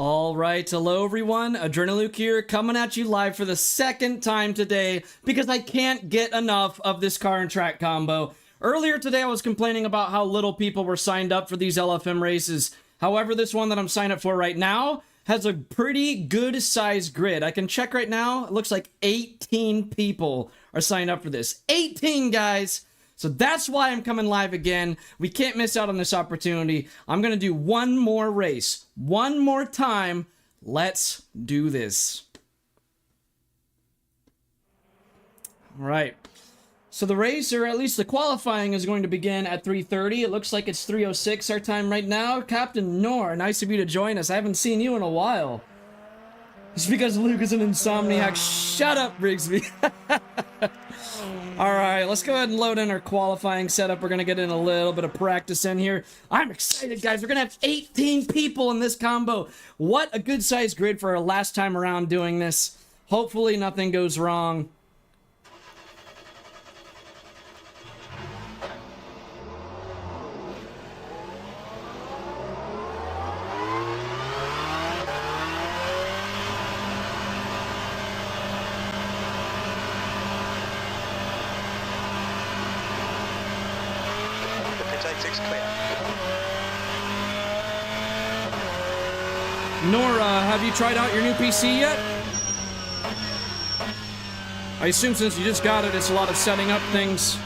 All right, hello everyone, Adrenaluke here, coming at you live for the second time today because I can't get enough of this car and track combo. Earlier today I was complaining about how little people were signed up for these LFM races. However, this one that I'm signed up for right now has a pretty good size grid. I can check right now, it looks like 18 people are signed up for this. 18 guys! So that's why I'm coming live again. We can't miss out on this opportunity. I'm going to do one more race. One more time. Let's do this. All right. So the race, or at least the qualifying, is going to begin at 3:30. It looks like it's 3:06 our time right now. Captain Nor, nice of you to join us. I haven't seen you in a while. It's because Luke is an insomniac. Shut up, Brigsby. Alright, let's go ahead and load in our qualifying setup. We're going to get in a little bit of practice in here. I'm excited, guys. We're going to have 18 people in this combo. What a good size grid for our last time around doing this. Hopefully nothing goes wrong. Nora, have you tried out your new PC yet? I assume since you just got it, it's a lot of setting up things.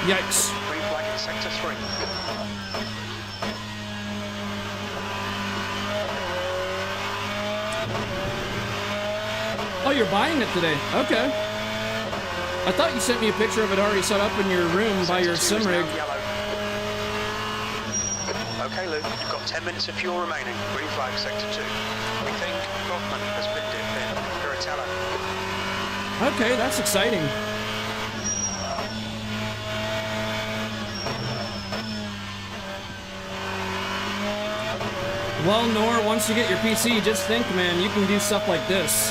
Yikes. Green flag in sector 3. Oh, you're buying it today. Okay. I thought you sent me a picture of it already set up in your room by your sim rig. Okay, Luke, you've got 10 minutes of fuel remaining. Green flag, sector 2. We think government has binned it in Piratella. Okay, that's exciting. Well, Nor, once you get your PC, just think, man, you can do stuff like this.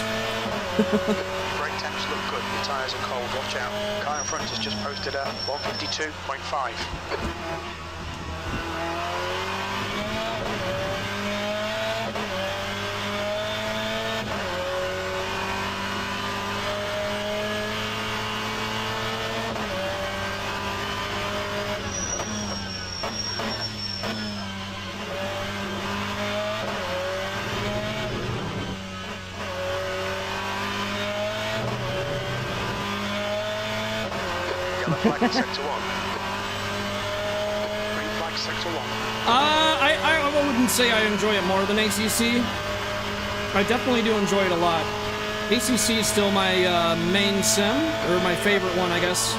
Brake temps look good. Your tyres are cold. Watch out. Car in front has just posted a 152.5. Flag in sector 1. Green flag sector 1. I wouldn't say I enjoy it more than ACC. I definitely do enjoy it a lot. ACC is still my main sim, or my favorite one, I guess.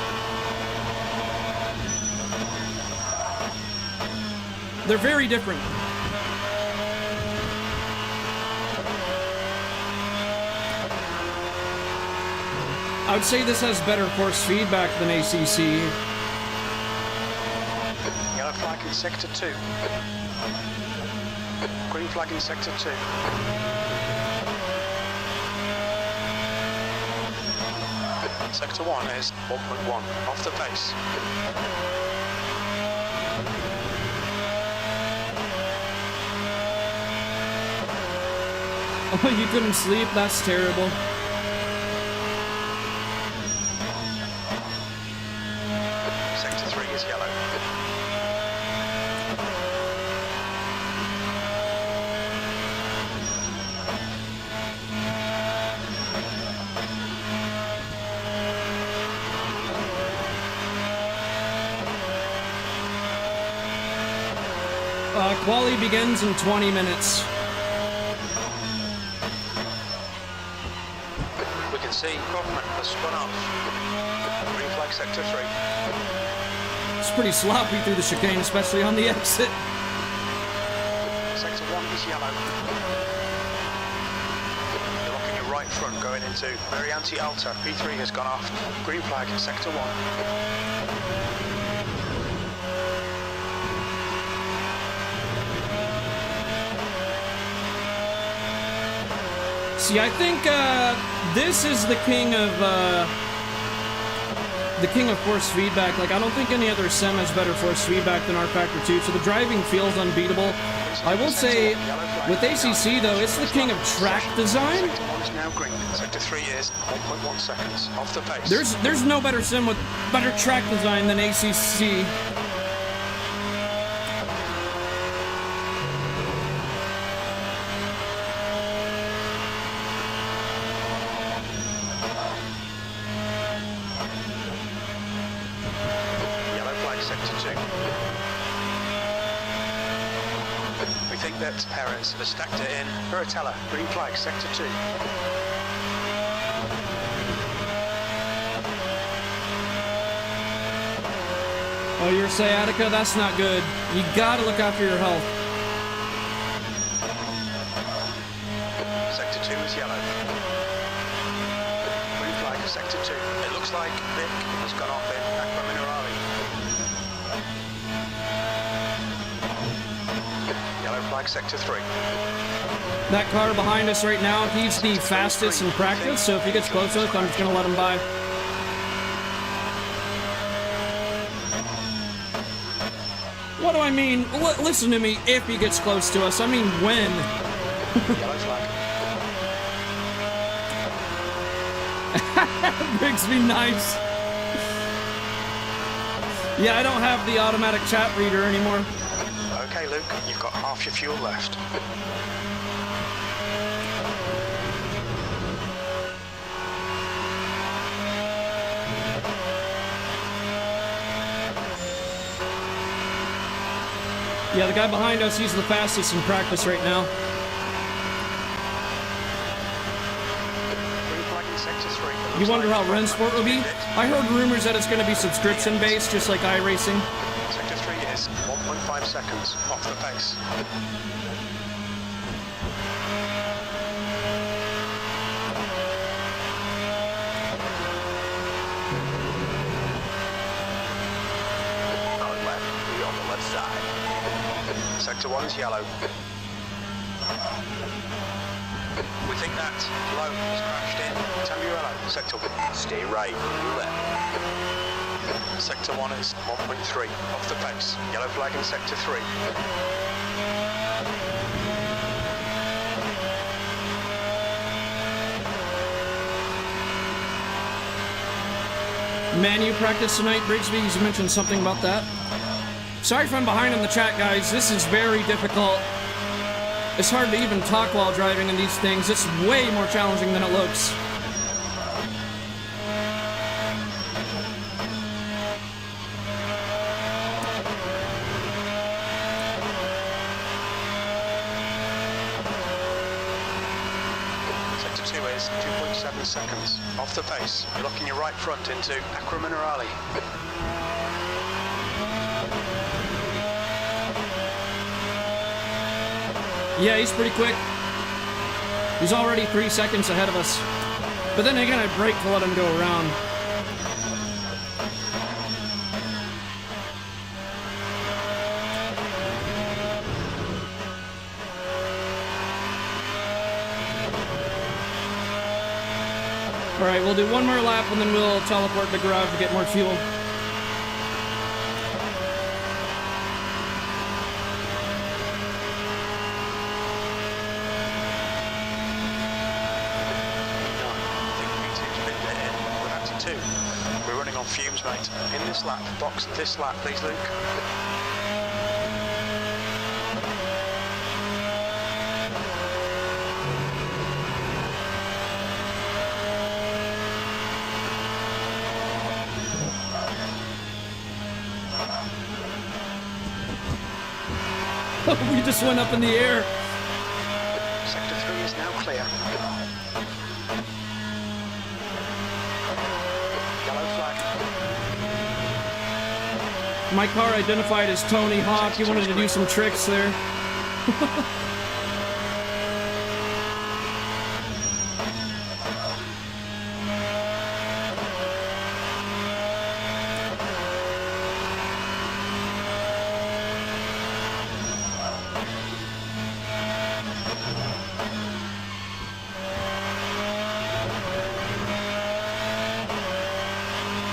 They're very different. I would say this has better force feedback than ACC. Yellow flag in sector 2. Green flag in sector 2. Sector 1 is 1.1 off the pace. Oh, you couldn't sleep? That's terrible. Quali begins in 20 minutes. We can see government has spun off. Green flag sector 3. It's pretty sloppy through the chicane, especially on the exit. Sector 1 is yellow. You're locking your right front going into Marianti Alta. P3 has gone off. Green flag sector 1. See, I think this is the king of force feedback. Like, I don't think any other sim has better force feedback than rFactor 2, so the driving feels unbeatable. I will say, with ACC though, it's the king of track design. Sector 1 is now green. Sector 3 is 1.1 seconds off the pace. There's no better sim with better track design than ACC. Perez has stacked it in. Piratella, green flag, sector 2. Oh, your sciatica? That's not good. You gotta look after your health. Sector 2 is yellow. Green flag, sector 2. It looks like Vic has gone off in Aqua Minerale. Yellow flag, sector 3. That car behind us right now, he's the fastest in practice, so if he gets close to us, I'm just gonna let him by. What do I mean? Listen to me, if he gets close to us. I mean, when? Yellow flag. Brigsby, nice. Yeah, I don't have the automatic chat reader anymore. Okay, Luke, you've got half your fuel left. Yeah, the guy behind us, he's the fastest in practice right now. Green flag in sector 3. You wonder how Rensport will be? I heard rumors that it's going to be subscription-based, just like iRacing. Sector 3 is 1.5 seconds off the pace. Sector 1 is yellow. We think that low has crashed in. Tamburello, sector 1. Stay right, left. Sector 1 is 1.3 off the pace. Yellow flag in sector 3. Man, you practice tonight, Brigsby? You mentioned something about that. Sorry if I'm behind in the chat, guys. This is very difficult. It's hard to even talk while driving in these things. It's way more challenging than it looks. Sector 2 is 2.7 seconds off the pace. You're locking your right front into Aquaminerali. Yeah, he's pretty quick. He's already 3 seconds ahead of us. But then again, I brake to let him go around. Alright, we'll do one more lap and then we'll teleport to the garage to get more fuel. We're running on fumes, mate. In this lap, box this lap, please, Luke. We just went up in the air. Sector 3 is now clear. My car identified as Tony Hawk. He wanted to do some tricks there.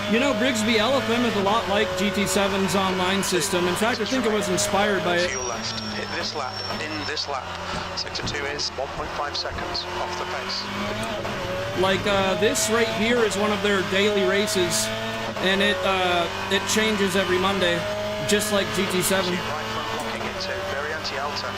You know, Brigsby, LFM is a lot like GT7's online system. In fact, I think it was inspired by it. Fuel left. Hit this lap. In this lap. Sector 2 is 1.5 seconds off the pace. Like, this right here is one of their daily races, and it changes every Monday, just like GT7. Right front blocking into very anti-alta.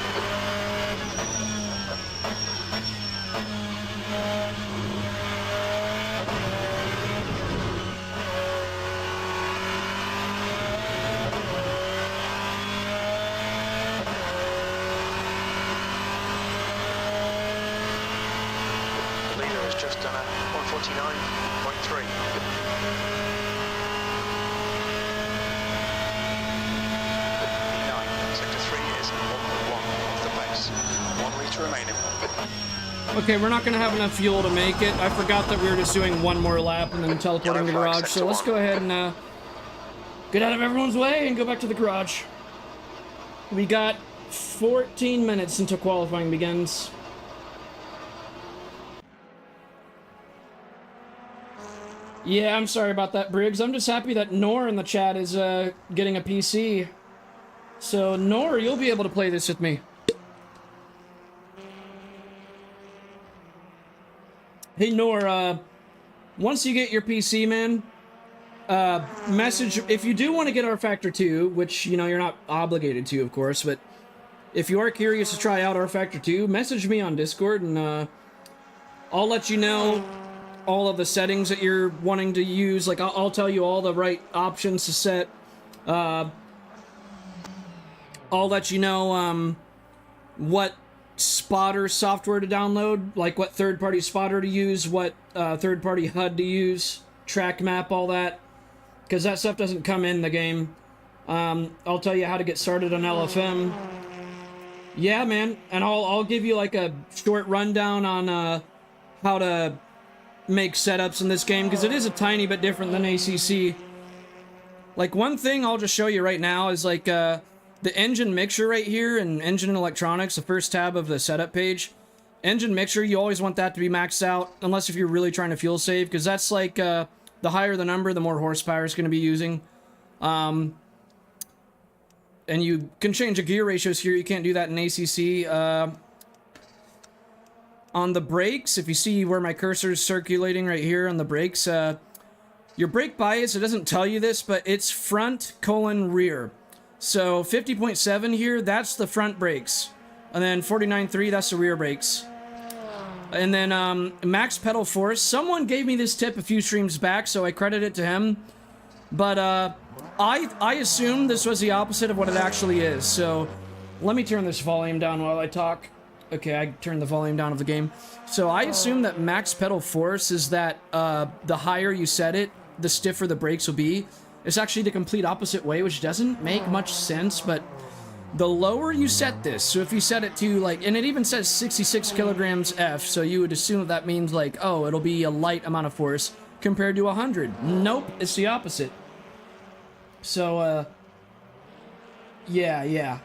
Just done a 149.3. Sector 3 is 1.1 off the pace. 1 litre remaining. Okay, we're not going to have enough fuel to make it. I forgot that we were just doing one more lap and then teleporting to the garage. So let's go ahead and get out of everyone's way and go back to the garage. We got 14 minutes until qualifying begins. Yeah, I'm sorry about that, Briggs. I'm just happy that Nor in the chat is getting a PC. So, Nor, you'll be able to play this with me. Hey, Nor, once you get your PC, man, message... If you do want to get rFactor 2, which, you know, you're not obligated to, of course, but if you are curious to try out rFactor 2, message me on Discord, and I'll let you know all of the settings that you're wanting to use. Like, I'll tell you all the right options to set. I'll let you know what spotter software to download, like what third-party spotter to use, what third-party HUD to use, track map, all that, because that stuff doesn't come in the game. I'll tell you how to get started on LFM. Yeah, man, and I'll give you like a short rundown on how to make setups in this game, because it is a tiny bit different than ACC. Like, one thing I'll just show you right now is like the engine mixture right here in engine and electronics, the first tab of the setup page. Engine mixture, you always want that to be maxed out, unless if you're really trying to fuel save, because that's like the higher the number, the more horsepower it's going to be using. And you can change the gear ratios here. You can't do that in ACC. On the brakes, if you see where my cursor is circulating right here on the brakes, your brake bias, it doesn't tell you this, but it's front colon rear. So 50.7 here, that's the front brakes. And then 49.3, that's the rear brakes. And then max pedal force. Someone gave me this tip a few streams back, so I credit it to him. But I assumed this was the opposite of what it actually is. So let me turn this volume down while I talk. Okay, I turned the volume down of the game. So I assume that max pedal force is that the higher you set it, the stiffer the brakes will be. It's actually the complete opposite way, which doesn't make much sense, but the lower you set this, so if you set it to like, and it even says 66 kilograms F, so you would assume that means like, oh, it'll be a light amount of force compared to 100. Nope, it's the opposite. So, yeah.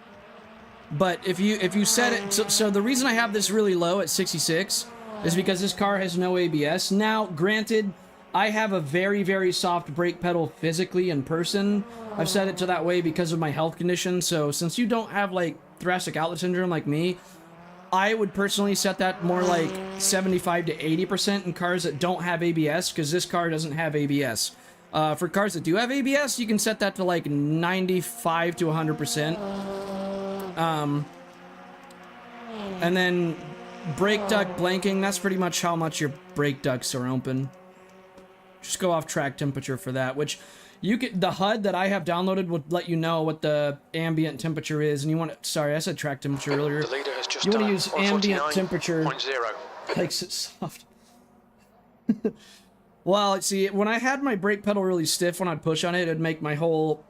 But if you set it, so the reason I have this really low at 66 is because this car has no ABS. Now, granted, I have a very, very soft brake pedal physically in person. I've set it to that way because of my health condition. So since you don't have like thoracic outlet syndrome like me, I would personally set that more like 75 to 80% in cars that don't have ABS, because this car doesn't have ABS. For cars that do have ABS, you can set that to like 95 to 100%. And then brake duct blanking, that's pretty much how much your brake ducts are open. Just go off track temperature for that, which you could, the HUD that I have downloaded would let you know what the ambient temperature is, and you want to, sorry, I said track temperature earlier. The leader has just you want to use ambient temperature, 0.0. like soft. Well, see, when I had my brake pedal really stiff, when I'd push on it, it'd make my whole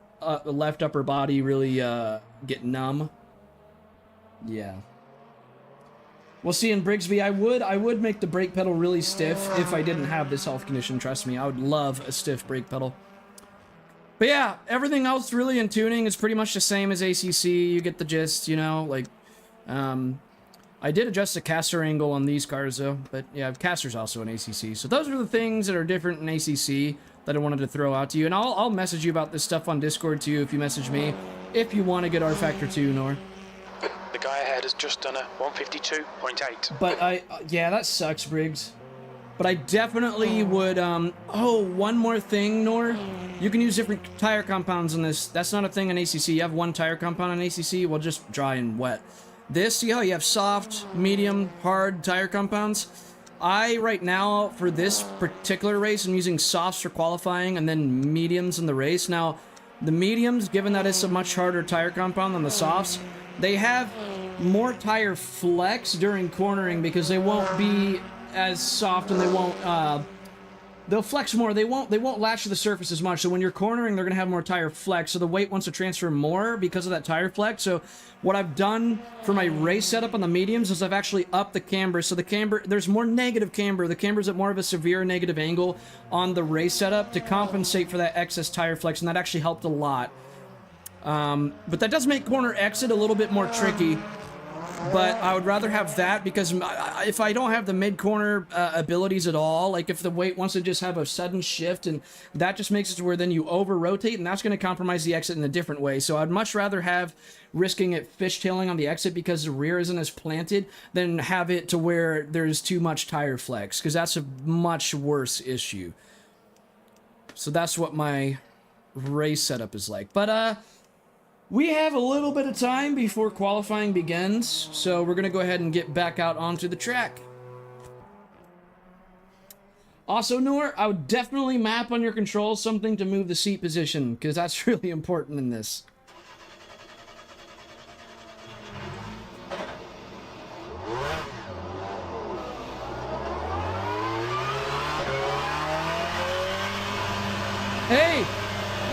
left upper body really get numb. Yeah. Well, see, in Brigsby, I would make the brake pedal really stiff if I didn't have this health condition. Trust me, I would love a stiff brake pedal. But yeah, everything else really in tuning is pretty much the same as ACC. You get the gist, you know, like, I did adjust the caster angle on these cars, though. But yeah, caster's also in ACC. So those are the things that are different in ACC that I wanted to throw out to you. And I'll message you about this stuff on Discord, too, if you message me, if you want to get R Factor 2, Nor. The guy ahead has just done a 152.8. But yeah, that sucks, Briggs. But I definitely would, oh, one more thing, Nor. You can use different tire compounds in this. That's not a thing in ACC. You have one tire compound in ACC, well, just dry and wet. This, see how you have soft, medium, hard tire compounds? Right now, for this particular race, I'm using softs for qualifying and then mediums in the race. Now, the mediums, given that it's a much harder tire compound than the softs, they have more tire flex during cornering because they won't be as soft and they won't, they'll flex more. They won't latch to the surface as much. So when you're cornering, they're going to have more tire flex. So the weight wants to transfer more because of that tire flex. So what I've done for my race setup on the mediums is I've actually upped the camber. So the camber, there's more negative camber. The camber's at more of a severe negative angle on the race setup to compensate for that excess tire flex. And that actually helped a lot. But that does make corner exit a little bit more tricky. But I would rather have that because if I don't have the mid-corner abilities at all, like if the weight wants to just have a sudden shift, and that just makes it to where then you over-rotate, and that's going to compromise the exit in a different way. So I'd much rather have risking it fishtailing on the exit because the rear isn't as planted than have it to where there's too much tire flex, because that's a much worse issue. So that's what my race setup is like. But, we have a little bit of time before qualifying begins, so we're going to go ahead and get back out onto the track. Also, Noor, I would definitely map on your controls something to move the seat position, because that's really important in this.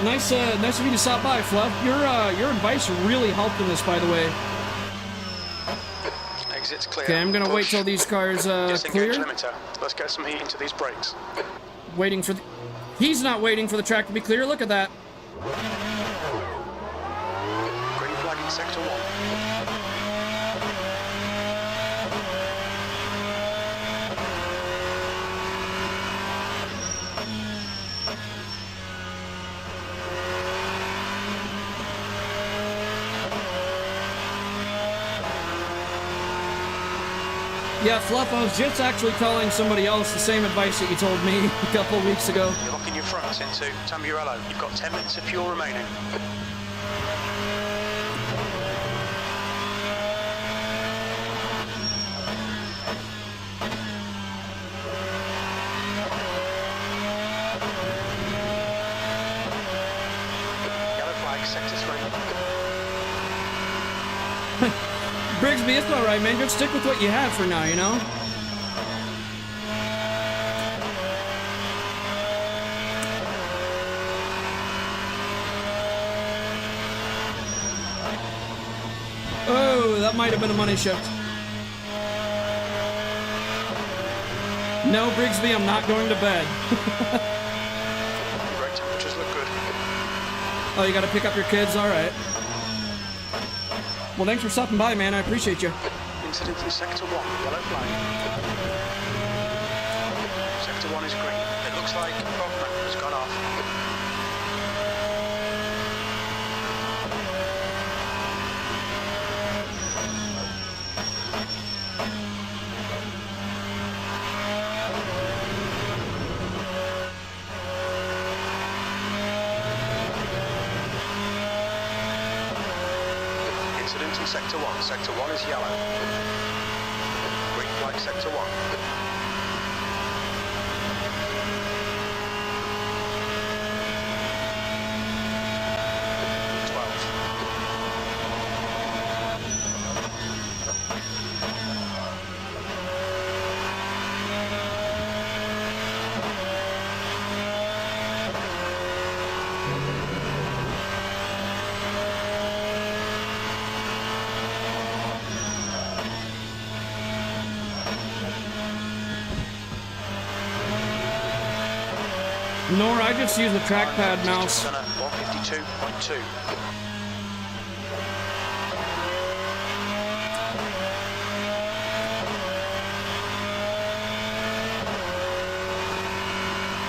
Nice of you to stop by, Fluff. Your advice really helped in this, by the way. Exit's clear. Okay, I'm gonna Push. wait till these cars clear. Limiter. Let's get some heat into these brakes. Waiting for the... He's not waiting for the track to be clear. Look at that. Green flag in sector 1. Yeah, Fluff, I was just actually calling somebody else the same advice that you told me a couple of weeks ago. You're locking your fronts into Tamburello. You've got 10 minutes of fuel remaining. Yellow flag, sector 3. Brigsby, it's alright, man. Just stick with what you have for now, you know? Oh, that might have been a money shift. No, Brigsby, I'm not going to bed. Brake temperatures look good. Oh, you gotta pick up your kids? Alright. Well, thanks for stopping by, man. I appreciate you. Incident in sector 1, yellow flag. Sector 1 is green. It looks like Bogman has gone off. Incident in sector 1. Sector 1 is yellow. Green flag sector 1. Nor I just use the trackpad mouse. 152.2.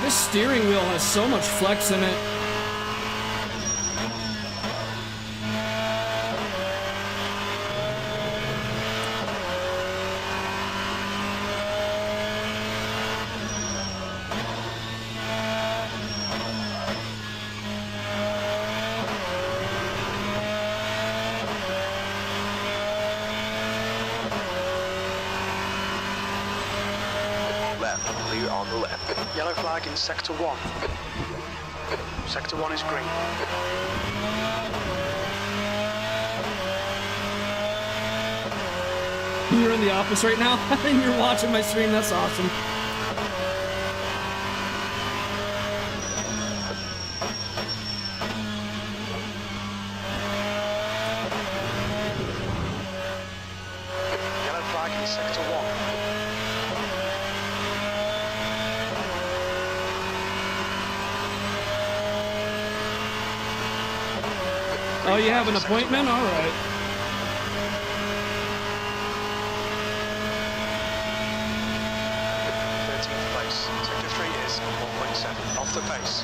This steering wheel has so much flex in it. Left, clear on the left. Yellow flag in sector 1. Sector 1 is green. You're in the office right now and you're watching my stream. That's awesome. Yellow flag in sector 1. Oh, you have an appointment? All right. Place. Sector 3 is 1.7 off the pace.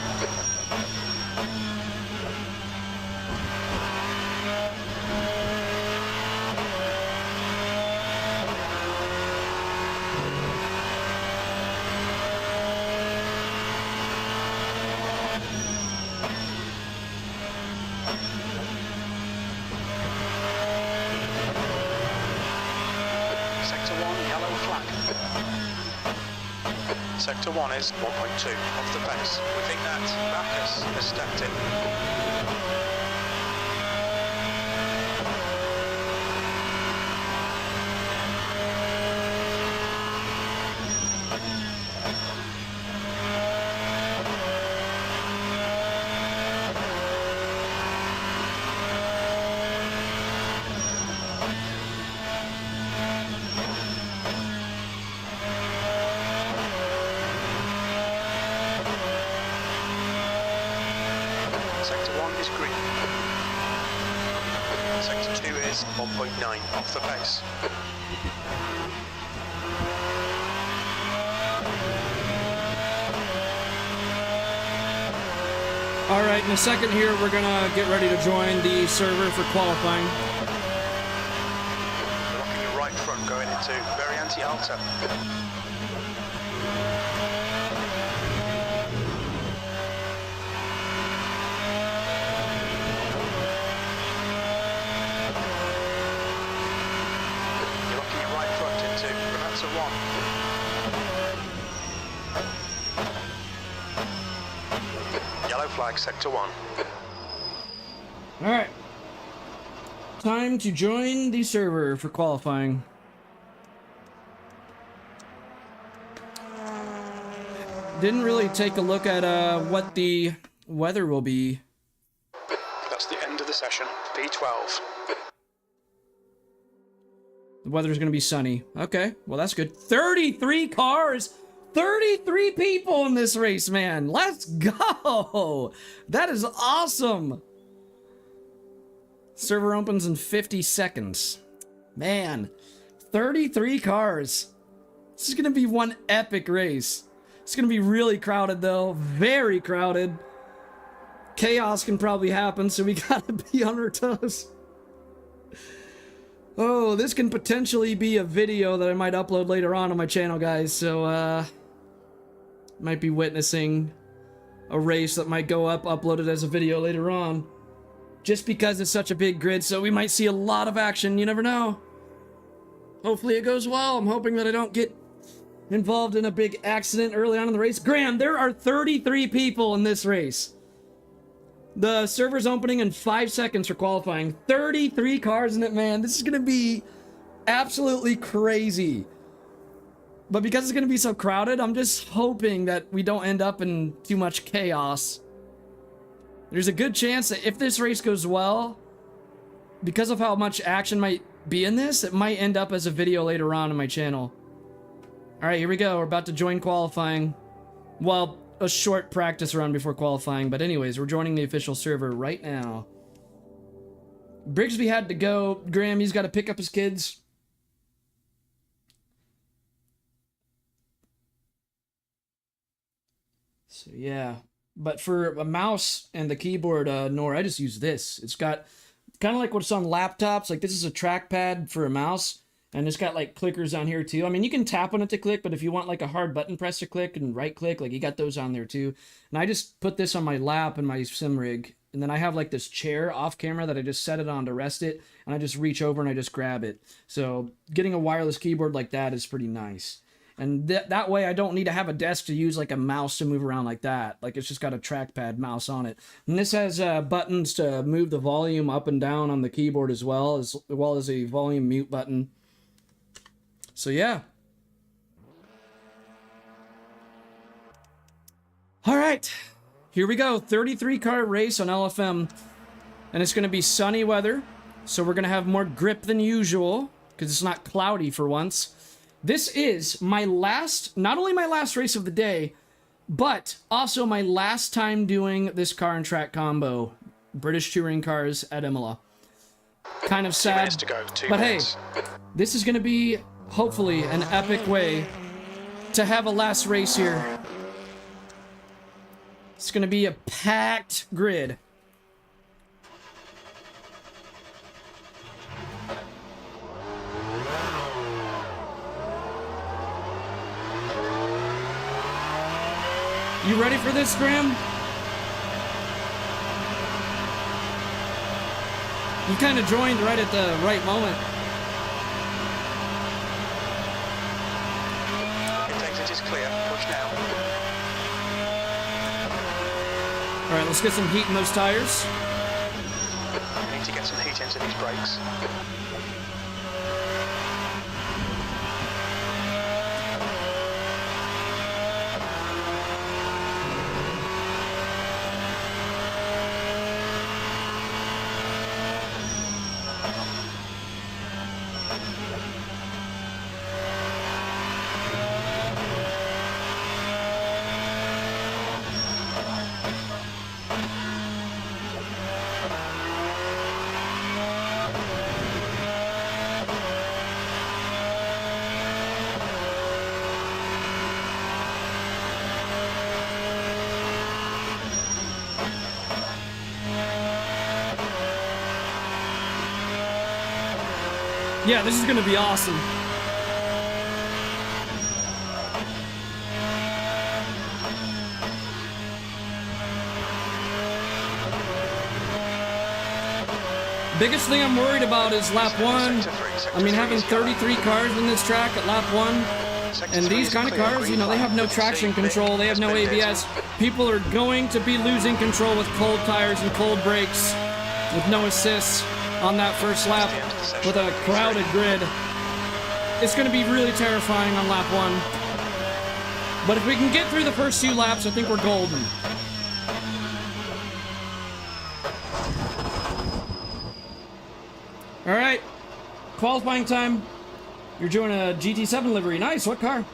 Sector 1, yellow flag. Sector 1 is 1.2 off the pace. We think that Bacchus has stepped in. Sector 1 is green. Sector 2 is 1.9 off the pace. All right, in a second here, we're gonna get ready to join the server for qualifying. Locking your right front going into very anti-halter. You're locking your right front into Razer 1. Yellow flag, sector 1. All right. Time to join the server for qualifying. Didn't really take a look at what the weather will be. That's the end of the session, P12. The weather's gonna be sunny. Okay, well that's good. 33 cars! 33 people in this race, man! Let's go! That is awesome! Server opens in 50 seconds. Man, 33 cars. This is gonna be one epic race. It's gonna be really crowded though, very crowded. Chaos can probably happen, so we gotta be on our toes. Oh, this can potentially be a video that I might upload later on my channel, guys, so might be witnessing a race that might go up uploaded as a video later on. Just because it's such a big grid, so we might see a lot of action, you never know. Hopefully it goes well. I'm hoping that I don't get involved in a big accident early on in the race. Graham, there are 33 people in this race. The server's opening in 5 seconds for qualifying. 33 cars in it, man. This is gonna be absolutely crazy. But because it's gonna be so crowded, I'm just hoping that we don't end up in too much chaos. There's a good chance that if this race goes well, because of how much action might be in this, it might end up as a video later on my channel. Alright, here we go. We're about to join qualifying. Well, a short practice run before qualifying, but anyways, we're joining the official server right now. Brigsby had to go. Graham, he's got to pick up his kids. So yeah, but for a mouse and the keyboard, Nora, I just use this. It's got kind of like what's on laptops. Like this is a trackpad for a mouse, and it's got like clickers on here too. I mean, you can tap on it to click, but if you want like a hard button press to click and right click, like you got those on there too. And I just put this on my lap in my sim rig, and then I have like this chair off camera that I just set it on to rest it, and I just reach over and I just grab it. So getting a wireless keyboard like that is pretty nice. And that way I don't need to have a desk to use like a mouse to move around like that. Like it's just got a trackpad mouse on it. And this has buttons to move the volume up and down on the keyboard as well as a volume mute button. So yeah. All right, here we go. 33 car race on LFM. And it's gonna be sunny weather. So we're gonna have more grip than usual because it's not cloudy for once. This is my last, not only my last race of the day, but also my last time doing this car and track combo. British touring cars at Imola. Kind of sad, 2 minutes to go, 2 but minutes. hey, this is going to be, hopefully, an epic way to have a last race here. It's going to be a packed grid. You ready for this, Graham? You kind of joined right at the right moment. Exit is clear. Push now. All right, let's get some heat in those tires. We need to get some heat into these brakes. Yeah, this is gonna be awesome. Biggest thing I'm worried about is lap 1. I mean, having 33 cars in this track at lap 1, and these kind of cars, you know, they have no traction control, they have no ABS. People are going to be losing control with cold tires and cold brakes, with no assists on that first lap, with a crowded grid. It's going to be really terrifying on lap 1. But if we can get through the first few laps, I think we're golden. All right, qualifying time. You're doing a GT7 livery. Nice, what car?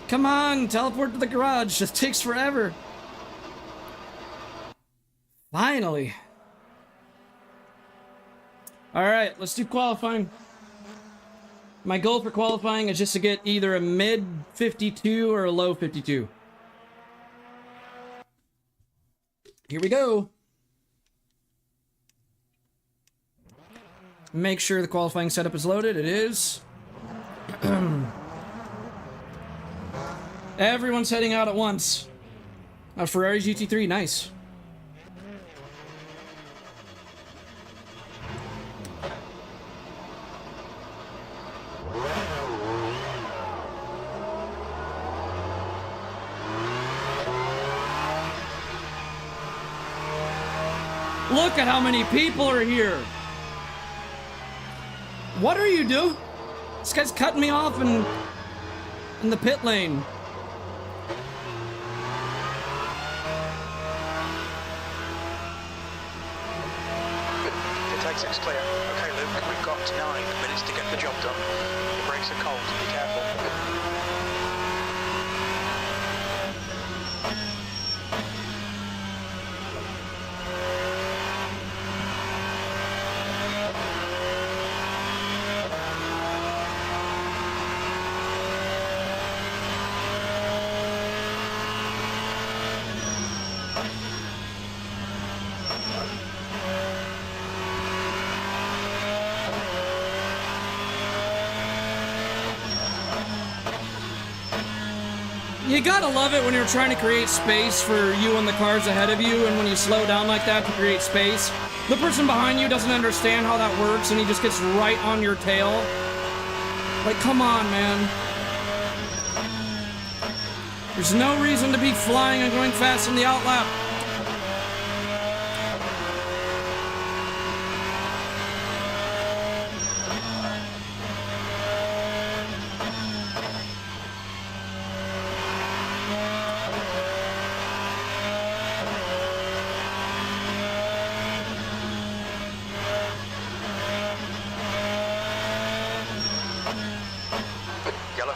Come on, teleport to the garage. This takes forever. Finally. All right, let's do qualifying. My goal for qualifying is just to get either a mid 52 or a low 52. Here we go. Make sure the qualifying setup is loaded. It is. Everyone's heading out at once. A Ferrari GT3, nice. Look at how many people are here. What are you doing? This guy's cutting me off in the pit lane. Pit exit's clear. Okay, Luke, we've got 9 minutes to get the job done. The brakes are cold, be careful. You gotta love it when you're trying to create space for you and the cars ahead of you, and when you slow down like that to create space, the person behind you doesn't understand how that works, and he just gets right on your tail. Like, come on, man. There's no reason to be flying and going fast in the outlap.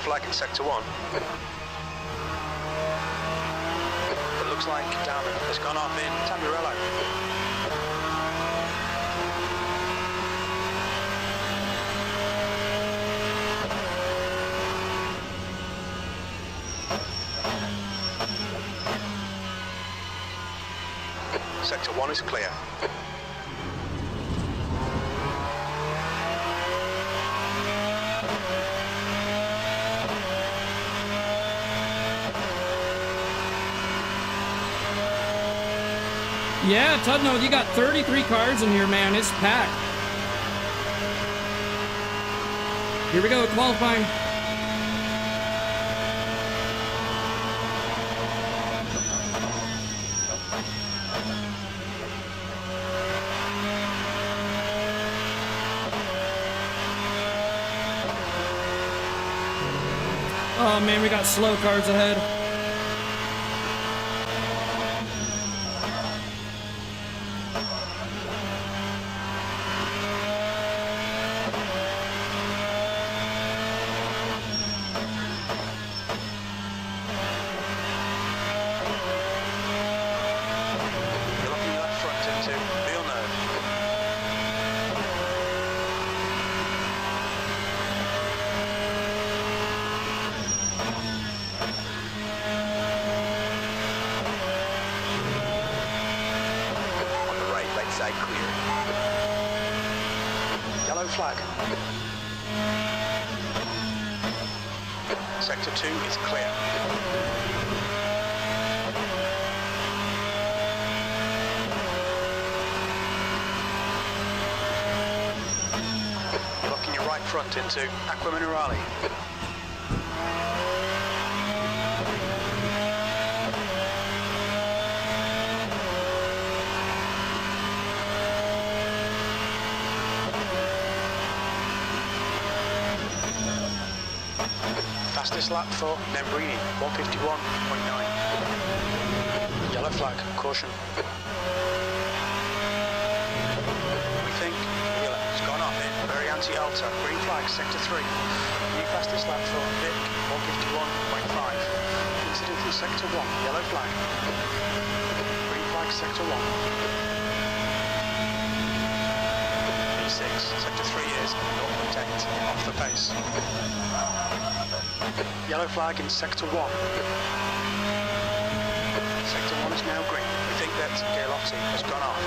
Flag in sector 1. It looks like Dan has gone off in Tamburello. Sector 1 is clear. Yeah, Tudno, you got 33 cars in here, man. It's packed. Here we go, qualifying. Oh man, we got slow cars ahead. Yellow flag. Sector 2 is clear. You're looking your right front into Aqua Minerale. Fastest lap for Nembrini, 151.9. Yellow flag, caution. We think Wheeler has gone off in very anti-alta. Green flag, sector 3. New fastest lap for Vic, 151.5. Incident in sector 1, yellow flag. Green flag, sector 1. B6, sector 3 is 0.8, off the pace. Yellow flag in sector 1. Sector 1 is now green. We think that Galotti has gone off.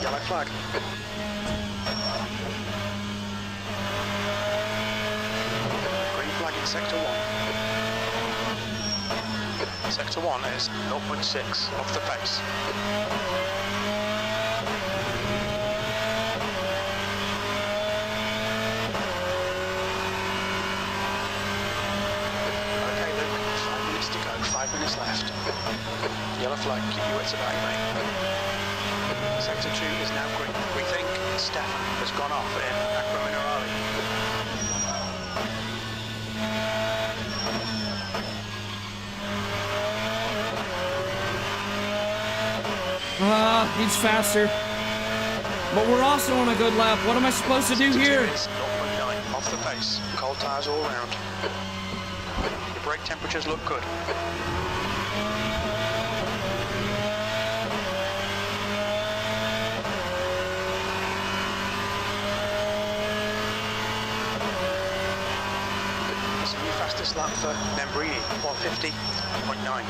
Yellow flag. Green flag in sector 1. Sector 1 is 0.6 off the pace. Okay, Luke, 5 minutes to go, 5 minutes left. Yellow flag, keep your wits about you, mate. Sector 2 is now green. We think Stefan has gone off in Aqua Minerale. He's faster. But we're also on a good lap. What am I supposed to do here? Sector 2 is 0.9 off the pace. Cold tyres all round. Your brake temperatures look good. This new fastest lap for Nembrini, 150.9.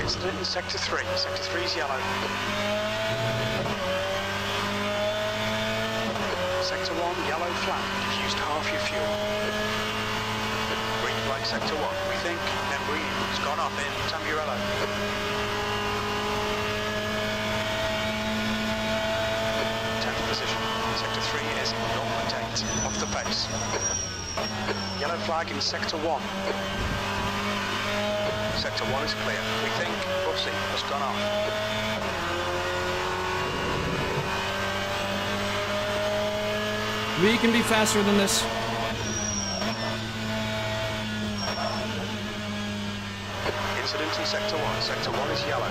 Incident in sector 3. Sector 3 is yellow. Sector 1, yellow flag. You've used half your fuel. Green flag, sector 1. We think Nembrini has gone off in Tamburello. 10th position. Sector 3 is 0.8 off the pace. Yellow flag in sector 1. Sector 1 is clear. We think Bussy has gone off. We can be faster than this. Incident in sector 1. Sector 1 is yellow.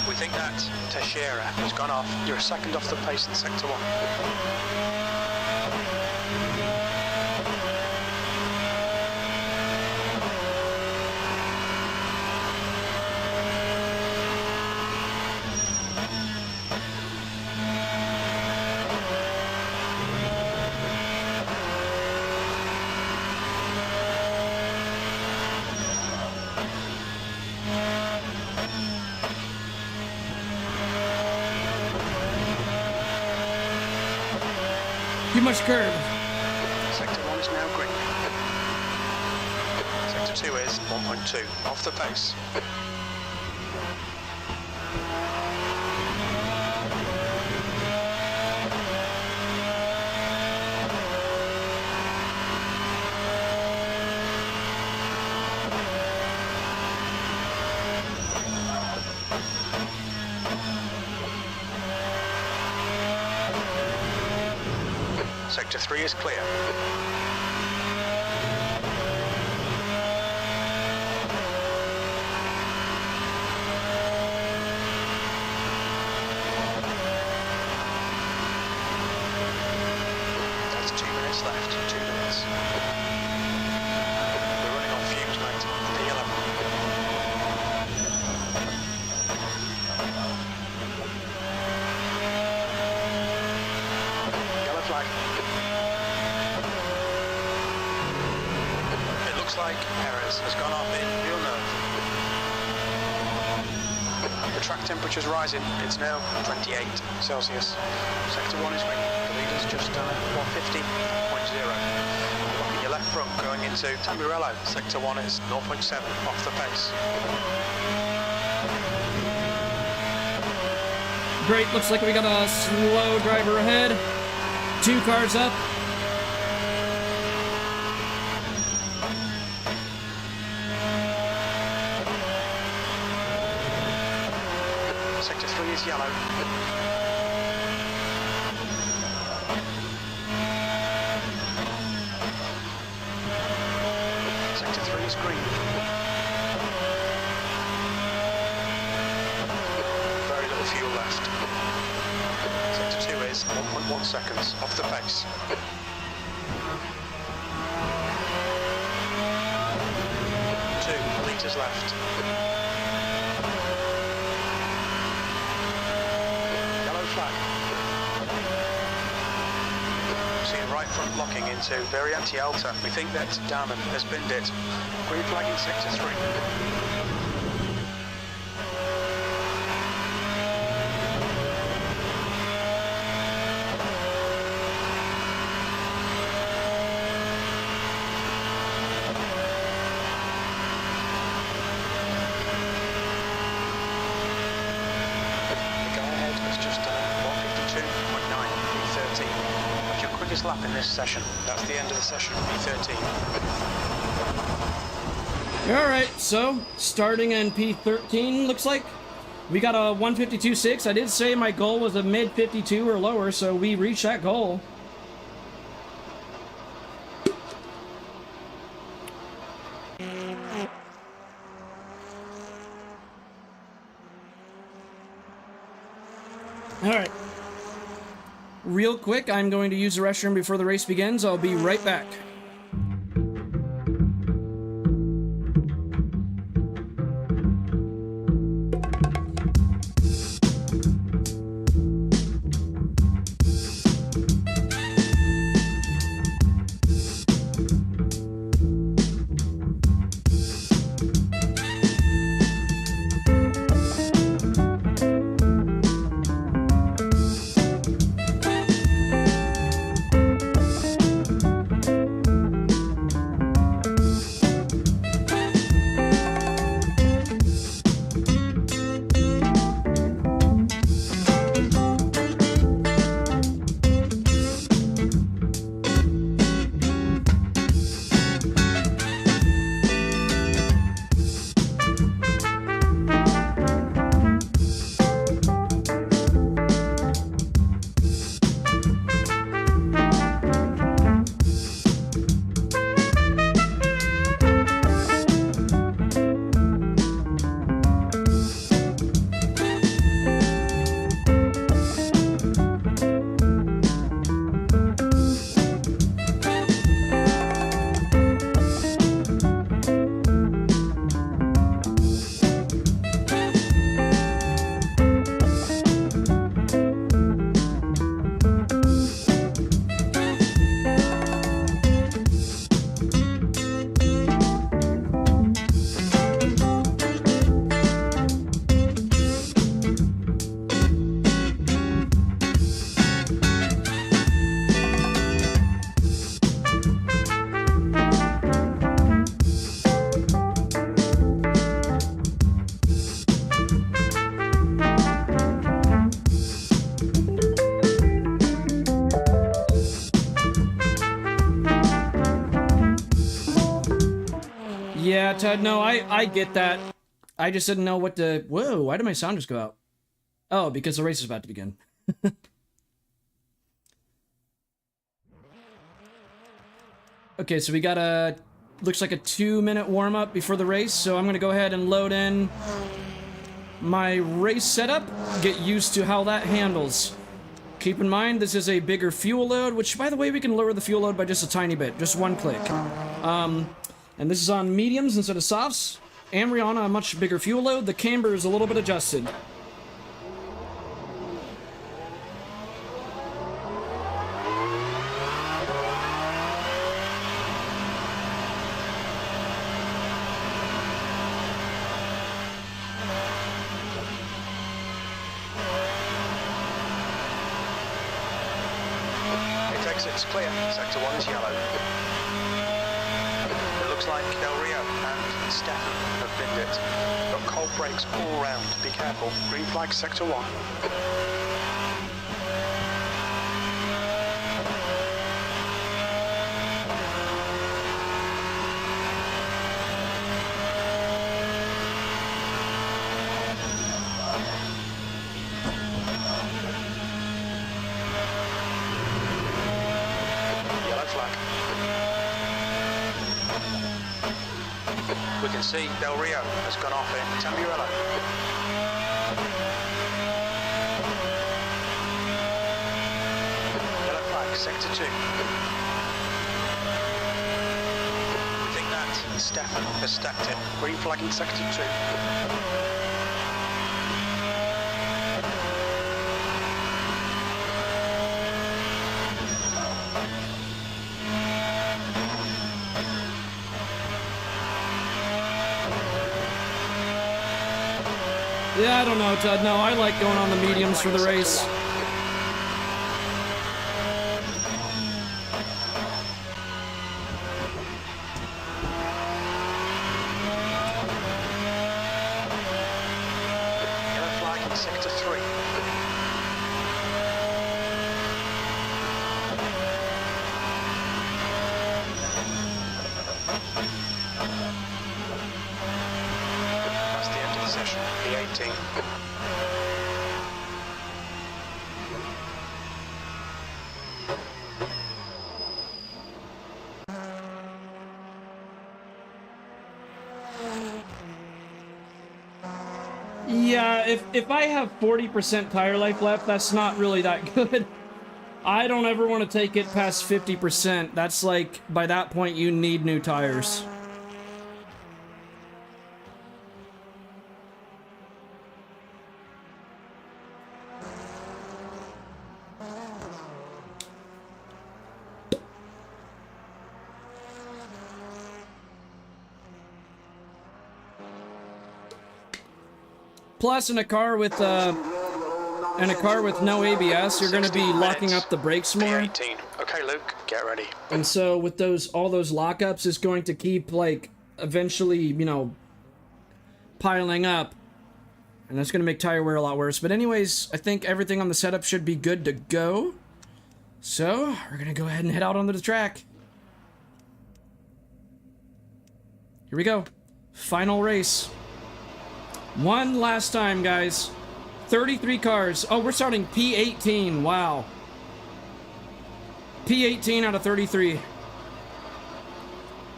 We think that Teixeira has gone off. You're a second off the pace in sector 1. Too much curve. Sector 1 is now green. Sector 2 is 1.2 off the pace. Sector 3 is clear. That's 2 minutes left, 2 minutes. We're running on fumes, mate. The yellow. Yellow flag. looks like Perez has gone up in Villeneuve. The track temperature's rising. It's now 28 Celsius. Sector 1 is green. The leader's just done 150.0. Lock in your left front going into Tamburello. Sector 1 is 0.7 off the pace. Great, looks like we got a slow driver ahead. 2 cars up. Sector 3 is yellow. Sector 3 is green. Very little fuel left. Sector 2 is 1.1 seconds off the pace. 2 litres left. Seeing right front locking into Variante Alta. We think that Daman has binned it. Green flag in sector 3. Lap in this session. That's the end of the session, P13. Alright, so starting in P13, looks like we got a 152.6. I did say my goal was a mid 52 or lower, so we reached that goal. Alright. Real quick, I'm going to use the restroom before the race begins. I'll be right back. Yeah, Ted, no, I get that. I just didn't know what to... Whoa, why did my sound just go out? Oh, because the race is about to begin. Okay, so we got a... Looks like a 2-minute warm-up before the race, so I'm going to go ahead and load in my race setup, get used to how that handles. Keep in mind, this is a bigger fuel load, which, by the way, we can lower the fuel load by just a tiny bit, just one click. And this is on mediums instead of softs. And we're on a much bigger fuel load. The camber is a little bit adjusted. exit's clear. Sector 1 is yellow. It looks like Del Rio and Stefan have binned it. Got cold brakes all round. Be careful. Green flag, sector 1. We can see Del Rio has gone off in Tamburello. Yellow flag, sector 2. We think that Stefan has stacked it. Green flag in sector 2. Yeah, I don't know, Todd. No, I like going on the mediums for the race. Yellow flag in sector 3. That's the end of the session, the 18. Yeah, if I have 40% tire life left, that's not really that good. I don't ever want to take it past 50%. That's like, by that point, you need new tires. Plus, in a car with no ABS, you're going to be locking up the brakes more. 18. Okay, Luke, get ready. And so with all those lockups is going to keep, like, eventually, you know, piling up. And that's going to make tire wear a lot worse. But anyways, I think everything on the setup should be good to go. So, we're going to go ahead and head out onto the track. Here we go. Final race. One last time, guys. 33 cars. Oh, we're starting P18. Wow. P18 out of 33.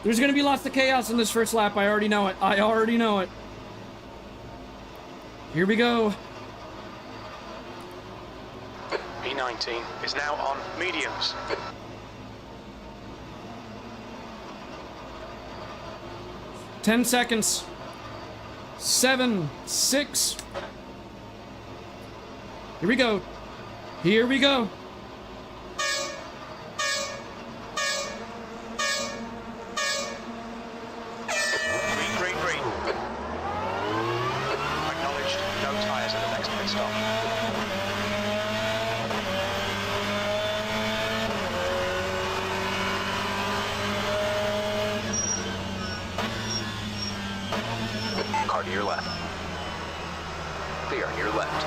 There's going to be lots of chaos in this first lap. I already know it. I already know it. Here we go. P19 is now on mediums. Ten seconds. 7, 6. Here we go. Here we go. Green, green, green. Acknowledged. No tyres at the next pit stop. Car to your left. Clear on your left.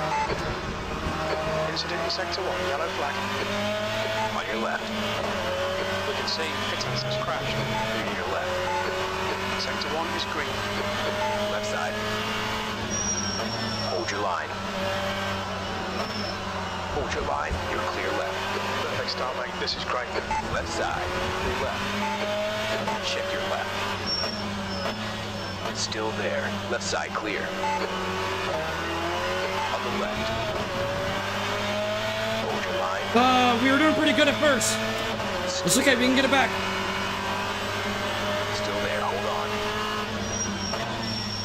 Incident in sector 1, yellow flag. On your left. We can see Pittance has crashed. Clear to your left. Sector 1 is green. Left side. Hold your line. Hold your line. You're clear left. Perfect start, mate. This is great. Left side. Clear left. Check your left. Still there. Left side clear. On the left. Hold your line. We were doing pretty good at first. It's okay, we can get it back. Still there, hold on.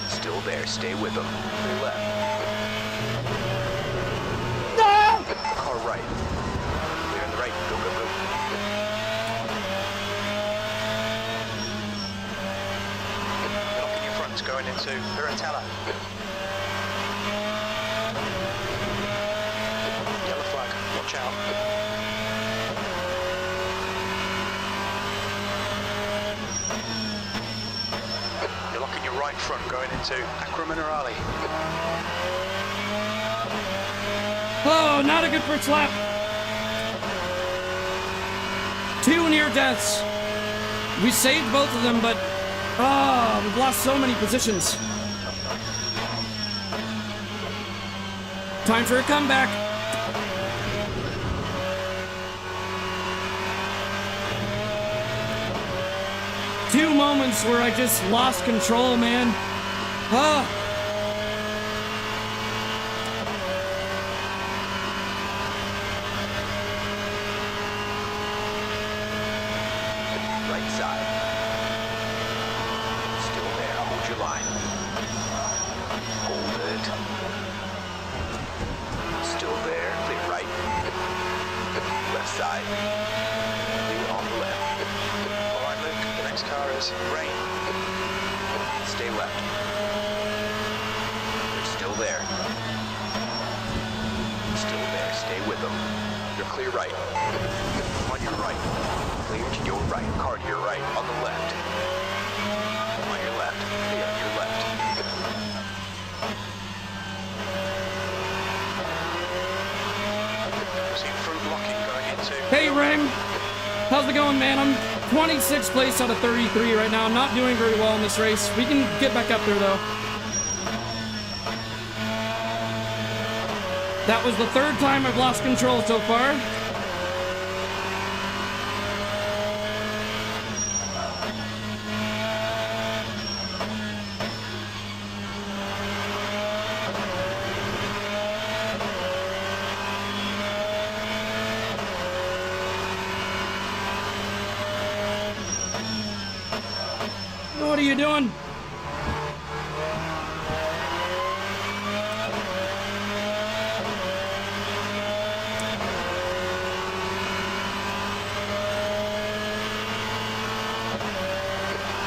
Still there, stay with them. Clear left. No! Car right. Clear on the right. Go, go, go. Locking your fronts going into Virantella. Yellow flag, watch out. right front going into Acqua Minerale. Oh, not a good first lap. 2 near deaths. We saved both of them, but we've lost so many positions. Time for a comeback. Two moments where I just lost control, man. Right side. Still there. Hold your line. Hold it. Still there. Clear right. Left side. Leave it on the left. All right, Luke. The next car is Rain. Stay left. They're still there. Still there. Stay with them. You're clear right. On your right. Clear to your right. Car to your right. On the left. On your left. Clear on your left. See fruit blocking going into... Hey, Ring. How's it going, man? I'm 26th place out of 33 right now. I'm not doing very well in this race. We can get back up there, though. That was the 3rd time I've lost control so far. What are you doing?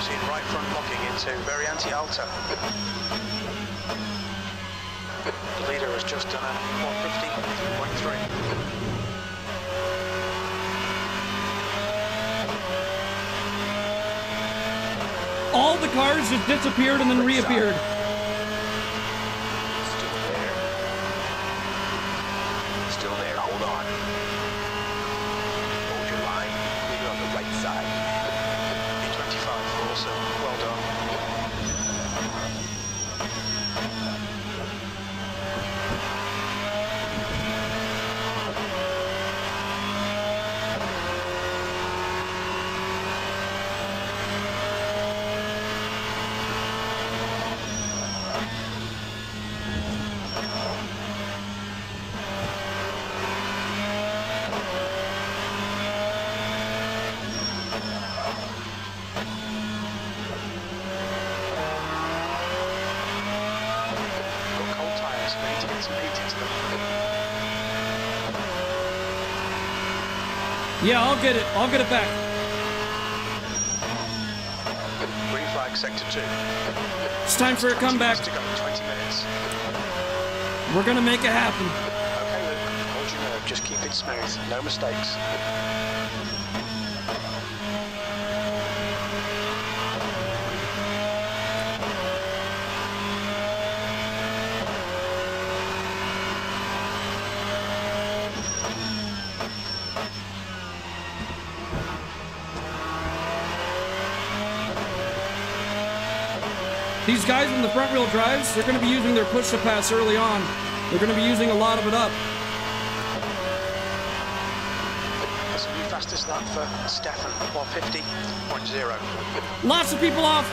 Seen right front locking into very anti-alta. The leader has just done a 150.3. All the cars just disappeared and then reappeared. Still there. Still there. Hold on. Hold your line. Leave it on the right side. E25 also. Well done. Yeah, I'll get it. I'll get it back. Green flag, sector 2. It's time for a comeback. To go, 20 minutes. We're gonna make it happen. Okay, Luke, hold your nerve. Just keep it smooth. No mistakes. These guys in the front wheel drives, they're going to be using their push to pass early on. They're going to be using a lot of it up. That's a new fastest lap for Stefan, 150.0. Lots of people off.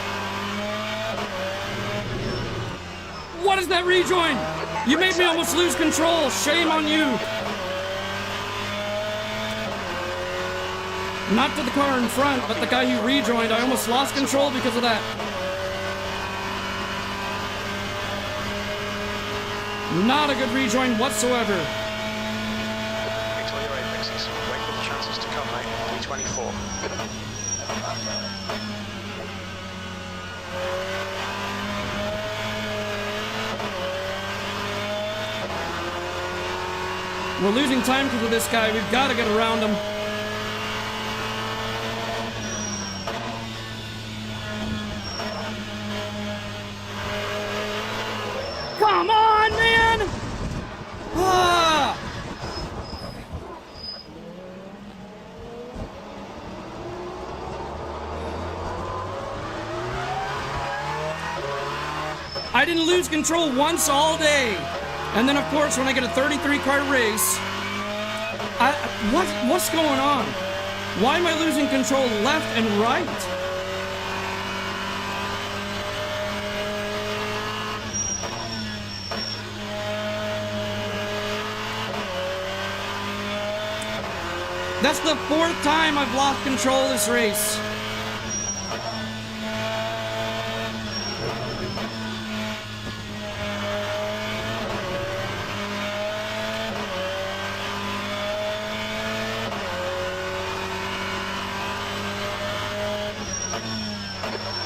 What is that rejoin? You made me almost lose control. Shame on you. Not to the car in front, but the guy who rejoined. I almost lost control because of that. Not a good rejoin whatsoever. Control your apexes. Wait for the chances to come, mate. B24. We're losing time because of this guy. We've got to get around him. I didn't lose control once all day. And then, of course, when I get a 33-car race, what's going on? Why am I losing control left and right? That's the 4th time I've lost control of this race.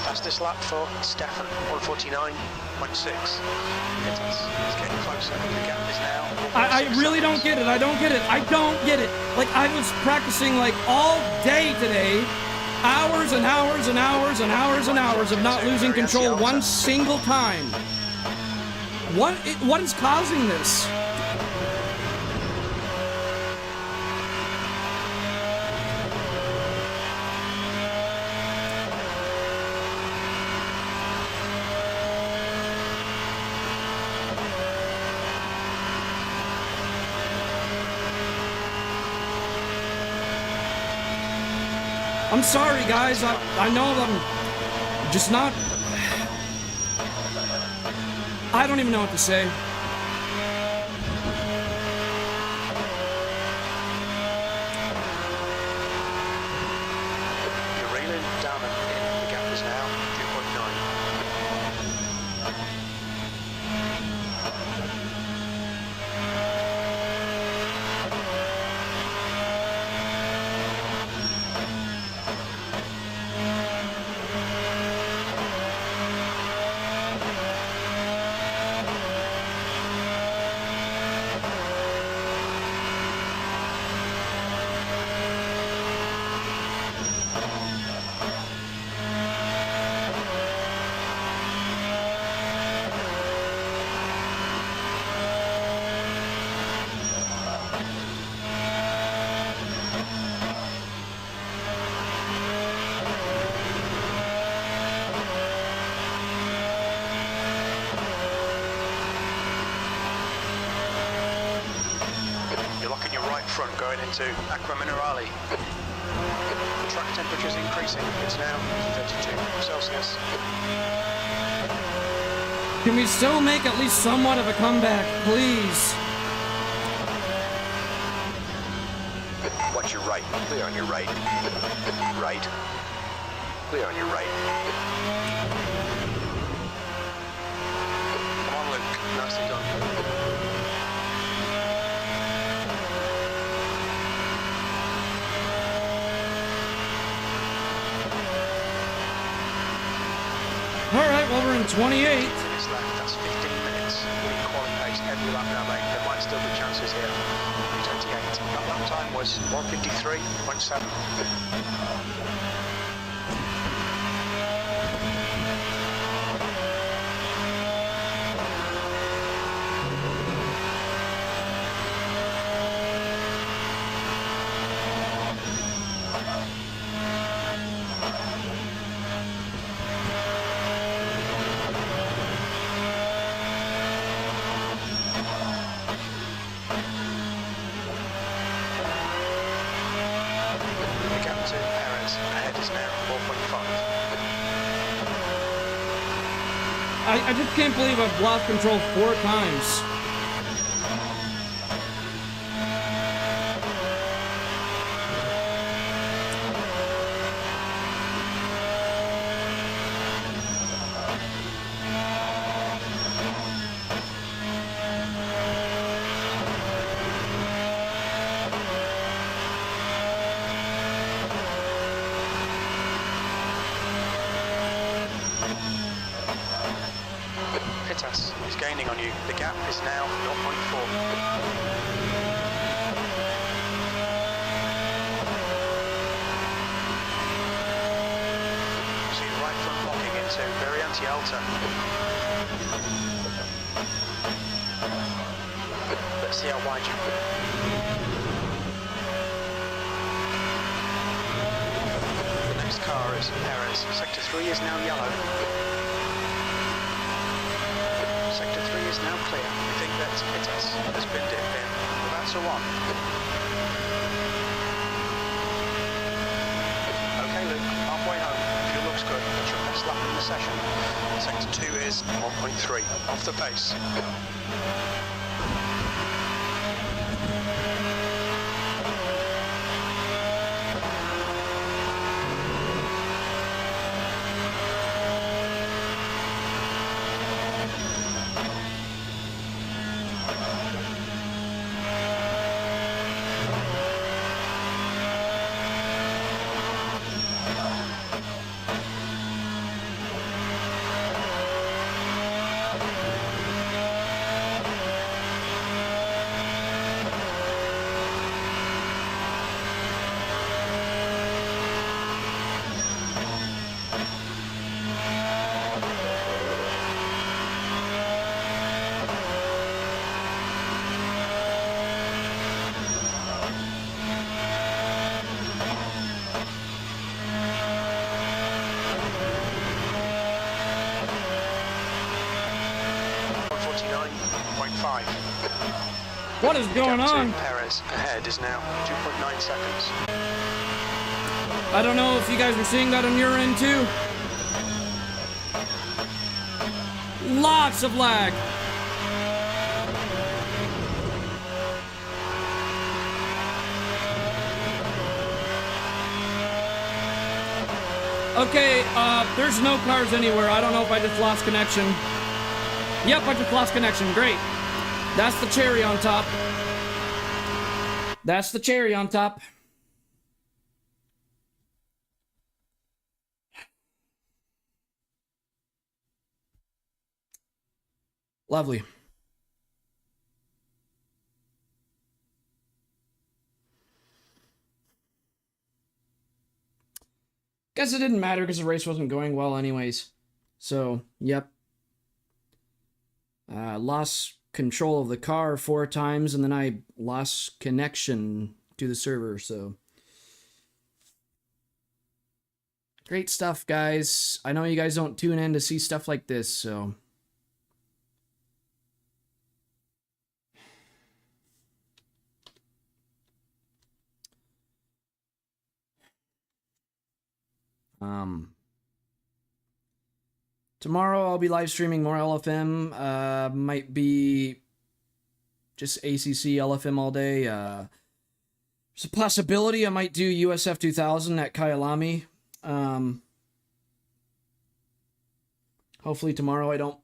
Fastest lap for Stefan, 149.6. It's getting closer. The gap is now. I really don't get it. I don't get it. I don't get it. Like, I was practicing like all day today, hours and hours and hours and hours and hours of not losing control one single time. What is causing this? I'm sorry, guys. I know I'm just not... I don't even know what to say. You're railing down in the gap is now 2.9. Front going into Aqua Minerale. The track temperature is increasing. It's now 32 Celsius. Can we still make at least somewhat of a comeback, please? Watch your right. Clear on your right. Right. Clear on your right. Come on, Luke. Nicely done. All right, well, we're in 28. Minutes left. That's 15 minutes. Winning quality pace every lap now, mate. There might still be chances here. 28. That lap time was 153.7. I just can't believe I've lost control 4 times. Is gaining on you. The gap is now 0.4. See the right front locking into very anti-alta. Let's see how wide you can. The next car is Perez. Sector 3 is now yellow. is now clear. We think that Pittas has been dipped in. Well, that's a 1. Okay, Luke, halfway home. Fuel looks good. That's your best lap in the session. Sector 2 is 1.3, off the pace. What is going on? Perez ahead is now 2.9 seconds. I don't know if you guys are seeing that on your end too. Lots of lag. Okay, there's no cars anywhere. I don't know if I just lost connection. Yep, I just lost connection. Great. That's the cherry on top. That's the cherry on top. Lovely. Guess it didn't matter because the race wasn't going well anyways. So, yep. Lost control of the car 4 times, and then I lost connection to the server, so. Great stuff, guys. I know you guys don't tune in to see stuff like this, so. Tomorrow I'll be live streaming more LFM. Might be just ACC LFM all day. There's a possibility I might do USF 2000 at Kyalami. Hopefully tomorrow I don't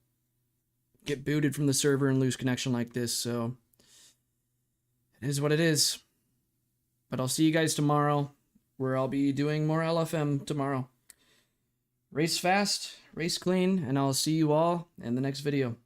get booted from the server and lose connection like this, so it is what it is. But I'll see you guys tomorrow, where I'll be doing more LFM tomorrow. Race fast, race clean, and I'll see you all in the next video.